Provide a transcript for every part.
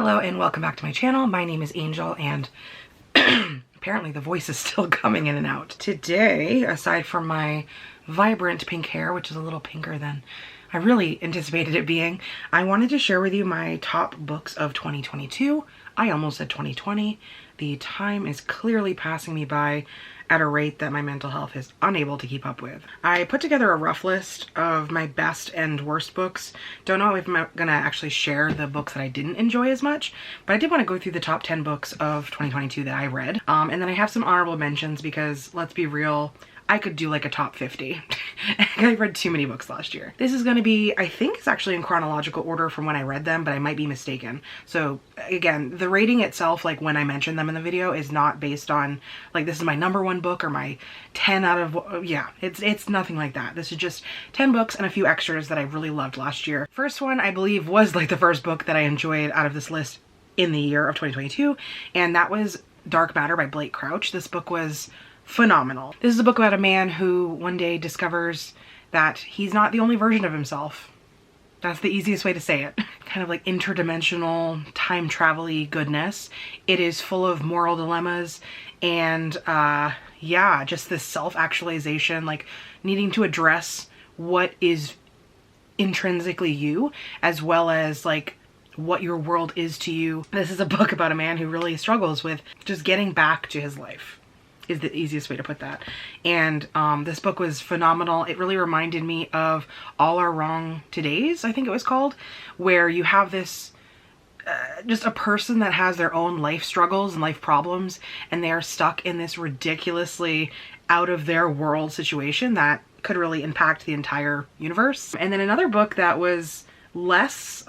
Hello and welcome back to my channel. My name is Angel and apparently the voice is still coming in and out. Today, aside from my vibrant pink hair, which is a little pinker than I really anticipated it being, I wanted to share with you my top books of 2022. I almost said 2020. The time is clearly passing me by at a rate that my mental health is unable to keep up with. I put together a rough list of my best and worst books. Don't know if I'm gonna actually share the books that I didn't enjoy as much, but I did want to go through the top 10 books of 2022 that I read. And then I have some honorable mentions because, let's be real, I could do like a top 50. I read too many books last year. This is going to be, I think it's actually in chronological order from when I read them, but I might be mistaken. So again, the rating itself, like when I mention them in the video, is not based on like this is my #1 book or my 10 out of, yeah, it's nothing like that. This is just 10 books and a few extras that I really loved last year. First one, I believe, was like the first book that I enjoyed out of this list in the year of 2022, and that was Dark Matter by Blake Crouch. This book was phenomenal. This is a book about a man who one day discovers that he's not the only version of himself. That's the easiest way to say it. Kind of like interdimensional, time travel-y goodness. It is full of moral dilemmas and yeah, just this self-actualization, like needing to address what is intrinsically you, as well as like what your world is to you. This is a book about a man who really struggles with just getting back to his life, is the easiest way to put that. And this book was phenomenal. It really reminded me of All Are Wrong Todays, I think it was called, where you have this just a person that has their own life struggles and life problems, and they are stuck in this ridiculously out of their world situation that could really impact the entire universe. And then another book that was less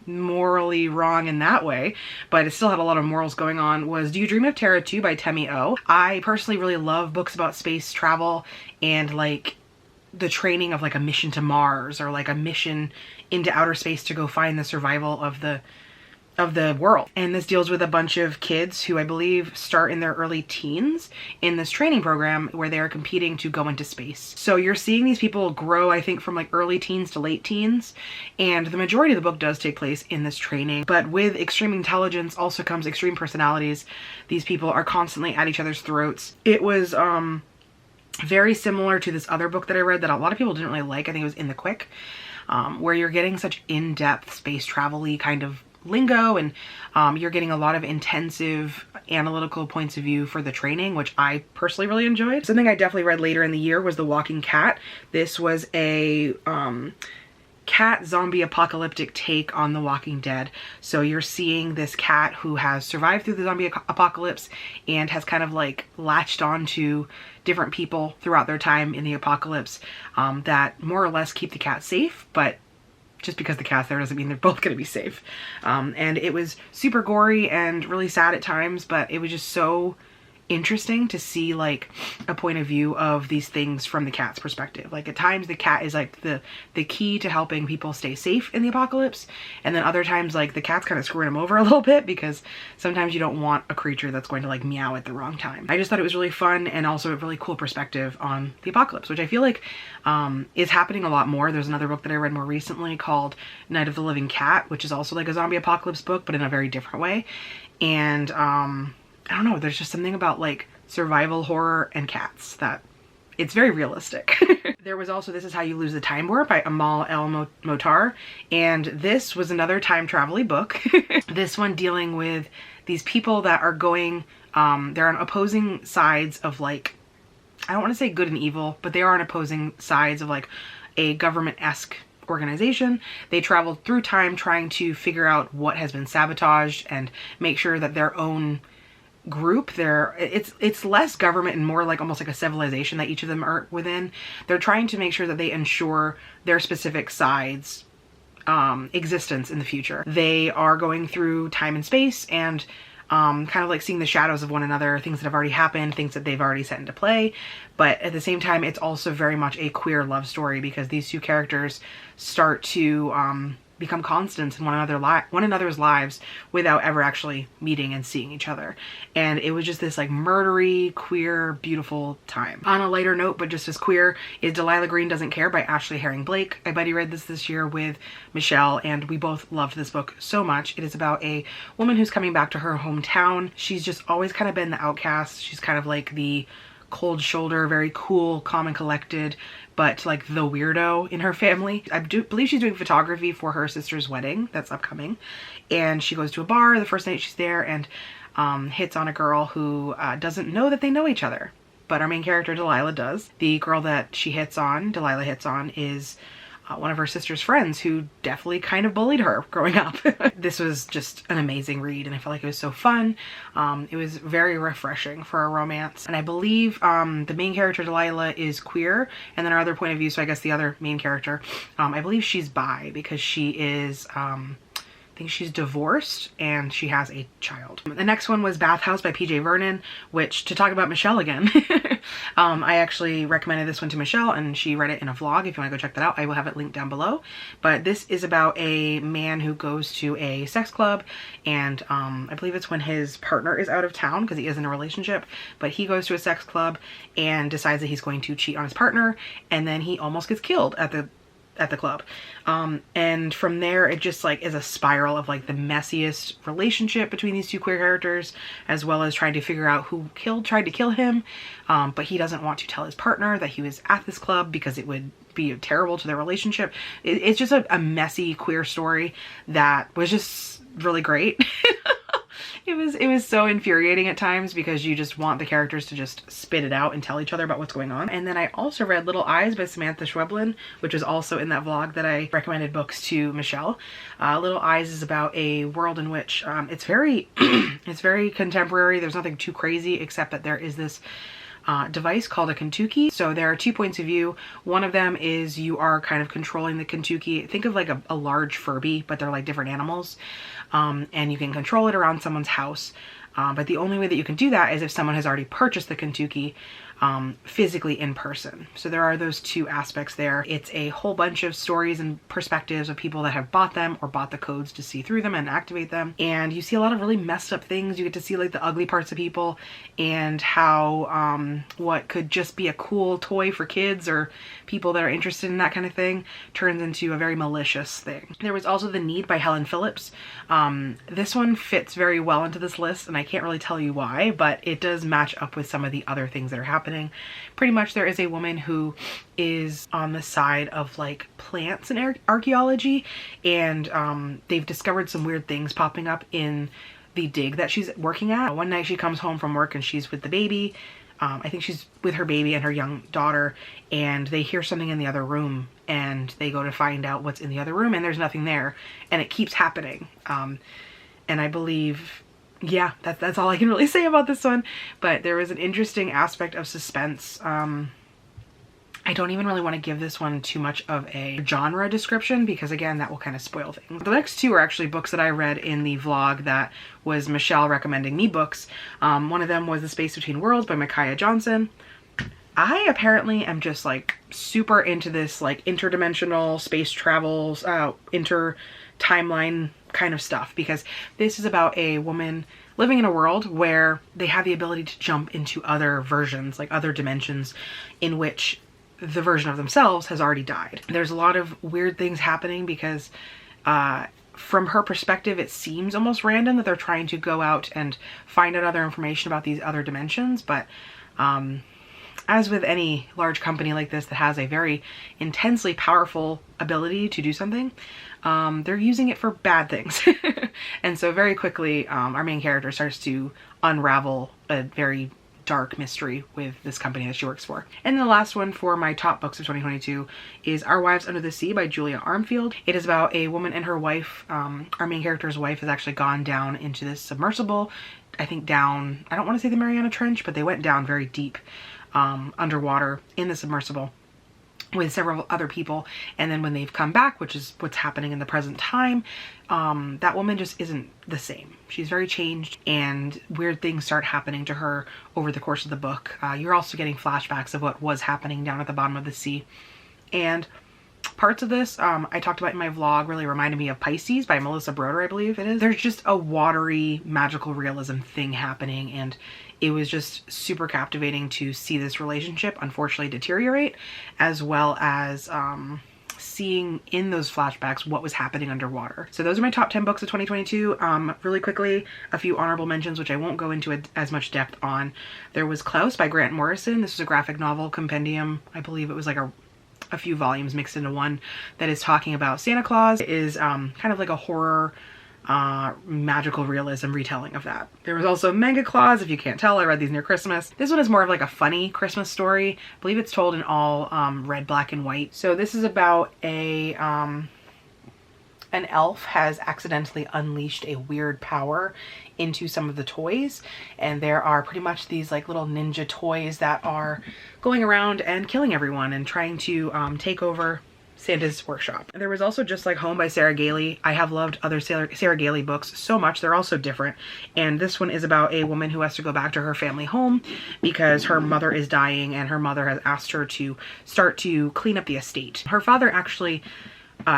morally wrong in that way, but it still had a lot of morals going on, was Do You Dream of Terra 2 by Temi O. I personally really love books about space travel and like the training of like a mission to Mars or like a mission into outer space to go find the survival of the world. And this deals with a bunch of kids who I believe start in their early teens in this training program where they are competing to go into space. So you're seeing these people grow, I think, from like early teens to late teens, and the majority of the book does take place in this training. But with extreme intelligence also comes extreme personalities. These people are constantly at each other's throats. It was very similar to this other book that I read that a lot of people didn't really like. I think it was In the Quick, where you're getting such in-depth space travel-y kind of lingo, and you're getting a lot of intensive analytical points of view for the training, which I personally really enjoyed. Something I definitely read later in the year was The Walking Cat. This was a cat zombie apocalyptic take on The Walking Dead. So you're seeing this cat who has survived through the zombie apocalypse and has kind of like latched on to different people throughout their time in the apocalypse that more or less keep the cat safe, but just because the cat's there doesn't mean they're both going to be safe. And it was super gory and really sad at times, but it was just so interesting to see like a point of view of these things from the cat's perspective. Like at times the cat is like the key to helping people stay safe in the apocalypse, and then other times like the cat's kind of screwing them over a little bit because sometimes you don't want a creature that's going to like meow at the wrong time. I just thought it was really fun and also a really cool perspective on the apocalypse, which I feel like is happening a lot more. There's another book that I read more recently called Night of the Living Cat, which is also like a zombie apocalypse book but in a very different way. And I don't know, there's just something about like survival horror and cats that it's very realistic. There was also This Is How You Lose the Time Warp by Amal El Motar, and this was another time travel-y book. This one dealing with these people that are going, they're on opposing sides of like, I don't want to say good and evil, but they are on opposing sides of like a government-esque organization. They traveled through time trying to figure out what has been sabotaged and make sure that their own group, it's less government and more like almost like a civilization that each of them are within. They're trying to make sure that they ensure their specific sides existence in the future. They are going through time and space and kind of like seeing the shadows of one another, things that have already happened, things that they've already set into play. But at the same time, it's also very much a queer love story because these two characters start to become constants in one another's lives without ever actually meeting and seeing each other. And it was just this like murdery, queer, beautiful time. On a lighter note, but just as queer, is Delilah Green Doesn't Care by Ashley Herring Blake. I buddy read this year with Michelle, and we both loved this book so much. It is about a woman who's coming back to her hometown. She's just always kind of been the outcast. She's kind of like the cold shoulder, very cool, calm and collected, but like the weirdo in her family. I do believe she's doing photography for her sister's wedding that's upcoming, and she goes to a bar the first night she's there and hits on a girl who doesn't know that they know each other, but our main character Delilah does. The girl that Delilah hits on, is one of her sister's friends who definitely kind of bullied her growing up. This was just an amazing read, and I felt like it was so fun. It was very refreshing for a romance, and I believe the main character Delilah is queer, and then our other point of view, so I guess the other main character, I believe she's bi, because she is I think she's divorced and she has a child. The next one was Bathhouse by PJ Vernon, which, to talk about Michelle again, I actually recommended this one to Michelle and she read it in a vlog. If you want to go check that out, I will have it linked down below. But this is about a man who goes to a sex club, and I believe it's when his partner is out of town because he is in a relationship, but he goes to a sex club and decides that he's going to cheat on his partner, and then he almost gets killed at the club. And from there it just like is a spiral of like the messiest relationship between these two queer characters, as well as trying to figure out who tried to kill him, but he doesn't want to tell his partner that he was at this club because it would be terrible to their relationship. It's just a messy queer story that was just really great. It was so infuriating at times because you just want the characters to just spit it out and tell each other about what's going on. And then I also read Little Eyes by Samantha Schweblin, which was also in that vlog that I recommended books to Michelle. Little Eyes is about a world in which it's very it's very contemporary. There's nothing too crazy except that there is this device called a Kentucky. So there are two points of view. One of them is you are kind of controlling the Kentucky. Think of like a large Furby, but they're like different animals. And you can control it around someone's house. But the only way that you can do that is if someone has already purchased the Kentucky physically in person. So there are those two aspects there. It's a whole bunch of stories and perspectives of people that have bought them or bought the codes to see through them and activate them. And you see a lot of really messed up things. You get to see like the ugly parts of people and how what could just be a cool toy for kids or people that are interested in that kind of thing turns into a very malicious thing. There was also The Need by Helen Phillips. This one fits very well into this list, and I can't really tell you why, but it does match up with some of the other things that are happening. Pretty much there is a woman who is on the side of like plants and archaeology, and they've discovered some weird things popping up in the dig that she's working at. One night she comes home from work and she's with the baby. I think she's with her baby and her young daughter, and they hear something in the other room, and they go to find out what's in the other room, and there's nothing there, and it keeps happening. And I believe, yeah, that's all I can really say about this one. But there was an interesting aspect of suspense. I don't even really want to give this one too much of a genre description because, again, that will kind of spoil things. The next two are actually books that I read in the vlog that was Michelle recommending me books. One of them was The Space Between Worlds by Micaiah Johnson. I apparently am just like super into this like interdimensional space travels, inter-timeline kind of stuff, because this is about a woman living in a world where they have the ability to jump into other versions, like other dimensions in which the version of themselves has already died. There's a lot of weird things happening because from her perspective, it seems almost random that they're trying to go out and find out other information about these other dimensions. But as with any large company like this that has a very intensely powerful ability to do something, they're using it for bad things. And so very quickly, our main character starts to unravel a very dark mystery with this company that she works for. And the last one for my top books of 2022 is Our Wives Under the Sea by Julia Armfield. It is about a woman and her wife. Our main character's wife has actually gone down into this submersible. I think down, I don't want to say the Mariana Trench, but they went down very deep underwater in the submersible with several other people. And then when they've come back, which is what's happening in the present time, that woman just isn't the same. She's very changed, and weird things start happening to her over the course of the book. You're also getting flashbacks of what was happening down at the bottom of the sea. And Parts of this, I talked about in my vlog, really reminded me of Pisces by Melissa Broder, I believe it is. There's just a watery magical realism thing happening, and it was just super captivating to see this relationship unfortunately deteriorate, as well as seeing in those flashbacks what was happening underwater. So those are my top 10 books of 2022. Really quickly, a few honorable mentions, which I won't go into as much depth on. There was Klaus by Grant Morrison. This was a graphic novel compendium. I believe it was like a few volumes mixed into one that is talking about Santa Claus. It is kind of like a horror magical realism retelling of that. There was also Mega Claus. If you can't tell, I read these near Christmas. This one is more of like a funny Christmas story. I believe it's told in all red, black, and white. So this is about an elf has accidentally unleashed a weird power into some of the toys, and there are pretty much these like little ninja toys that are going around and killing everyone and trying to take over Santa's workshop. There was also Just Like Home by Sarah Gailey. I have loved other Sarah Gailey books so much. They're all so different. And this one is about a woman who has to go back to her family home because her mother is dying, and her mother has asked her to start to clean up the estate. Her father actually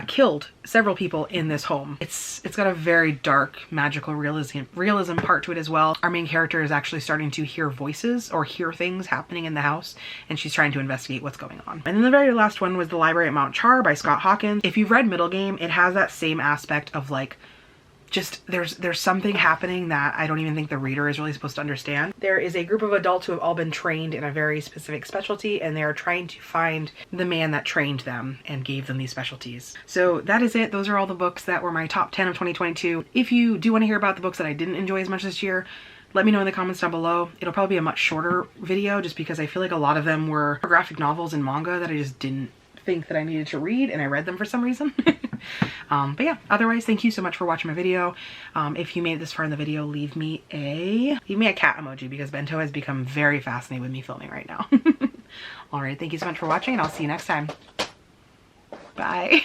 killed several people in this home. It's got a very dark magical realism part to it as well. Our main character is actually starting to hear voices or hear things happening in the house, and she's trying to investigate what's going on. And then the very last one was The Library at Mount Char by Scott Hawkins. If you've read Middle Game, it has that same aspect of like, just there's something happening that I don't even think the reader is really supposed to understand. There is a group of adults who have all been trained in a very specific specialty, and they are trying to find the man that trained them and gave them these specialties. So that is it. Those are all the books that were my top 10 of 2022. If you do want to hear about the books that I didn't enjoy as much this year, let me know in the comments down below. It'll probably be a much shorter video just because I feel like a lot of them were graphic novels and manga that I just didn't think that I needed to read, and I read them for some reason. But yeah, otherwise, thank you so much for watching my video. If you made it this far in the video, leave me a cat emoji, because Bento has become very fascinated with me filming right now. All right, thank you so much for watching, and I'll see you next time. Bye.